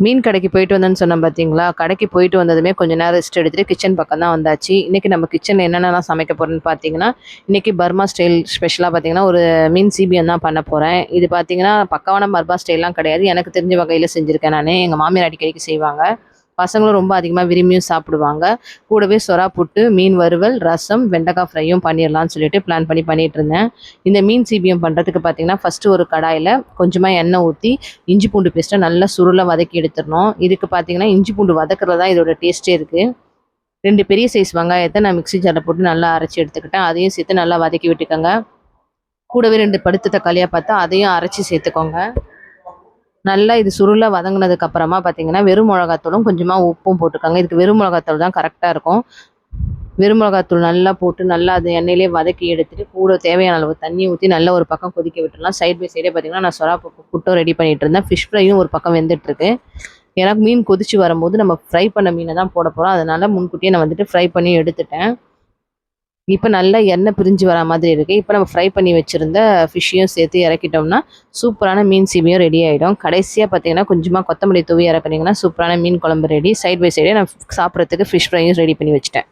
மீன் கடைக்கு போயிட்டு வந்தேன்னு சொன்னேன் பார்த்தீங்களா? கடைக்கு போயிட்டு வந்ததுமே கொஞ்ச நேரம் ரெஸ்ட் எடுத்துட்டு கிச்சன் பக்கம் தான் வந்தாச்சு. இன்னைக்கு நம்ம கிச்சன்ல என்னென்னலாம் சமைக்க போறோம்ன்னு பார்த்தீங்கன்னா, இன்னைக்கு பர்மா ஸ்டைல் ஸ்பெஷலா பார்த்தீங்கன்னா, ஒரு மீன் சீபியம் தான் பண்ண போறேன். இது பார்த்தீங்கன்னா, பக்காவான பர்மா ஸ்டைல்லாம் கிடையாது. எனக்கு தெரிஞ்ச வகையில செஞ்சிருக்கேன் நானு. எங்க மாமியார் அடிக்கடிக்கு செய்வாங்க. பசங்களும் ரொம்ப அதிகமா விரும்பியும் சாப்பிடுவாங்க. கூடவே சொறா புட்டு, மீன் வறுவல், ரசம், வெண்டைக்காய் ஃப்ரையும் பண்ணிரலான்னு சொல்லிட்டு பிளான் பண்ணி பண்ணிட்டுருந்தேன். இந்த மீன் சீபியம் பண்றதுக்கு பார்த்தீங்கன்னா, ஃபர்ஸ்ட்டு ஒரு கடாயில கொஞ்சமா எண்ணெய் ஊத்தி, இஞ்சி பூண்டு பேஸ்ட்ட நல்லா சுருள வதக்கி எடுத்துறணும். இதுக்கு பார்த்தீங்கன்னா, இஞ்சி பூண்டு வதக்குறது தான் இதோட டேஸ்ட்டே இருக்கு. 2 பெரிய சைஸ் வெங்காயத்த நான் மிக்ஸி ஜார்ல போட்டு நல்லா அரைச்சு எடுத்துக்கிட்டேன். அதையும் சேர்த்து நல்லா வதக்கி விட்டுக்கங்க. கூடவே 2 பழுத்த தக்காளியா பார்த்தா அதையும் அரைச்சு சேர்த்துக்கோங்க. நல்லா இது சுருள வதங்குனதுக்கு அப்புறமா பார்த்தீங்கன்னா, வெறும் மிளகாத்தூளும் கொஞ்சமா உப்பும் போட்டுக்கோங்க. இதுக்கு வெறும் மிளகாத்தூள் தான் கரெக்ட்டா இருக்கும். வெறும் மிளகாத்தூள் நல்லா போட்டு நல்லா அது எண்ணெயிலேயே வதக்கி எடுத்துட்டு, கூட தேவையான அளவு தண்ணி ஊத்தி நல்லா ஒரு பக்கம் கொதிக்க விட்டுறலாம். சைட் பை சைடே பார்த்தீங்கன்னா, நான் சொறா புட்டும் ரெடி பண்ணிட்டு இருந்தேன். ஃபிஷ் ஃப்ரையும் ஒரு பக்கம் வெந்துட்டுருக்கு. ஏன்னா மீன் கொதிச்சு வரும்போது நம்ம ஃப்ரை பண்ண மீன தான் போட போறோம். அதனால முன்கூட்டியே நான் வந்துட்டு ஃப்ரை பண்ணி எடுத்துட்டேன். இப்ப நல்லா எண்ணெய் பிரிஞ்சு வரா மாதிரி இருக்கு. இப்ப நம்ம ஃப்ரை பண்ணி வச்சிருந்த ஃபிஷ்ஷையும் சேர்த்து இறக்கிட்டோம்னா, சூப்பரான மீன் சீபியம் ரெடி ஆயிடும். கடைசியா பார்த்தீங்கன்னா, கொஞ்சமா கொத்தமல்லி தூவி இறக்குனீங்கன்னா, சூப்பரான மீன் குழம்பு ரெடி. சைட் பை சைடே நான் சாப்பிடுறதுக்கு ஃபிஷ் ஃப்ரையும் ரெடி பண்ணி வச்சுட்டேன்.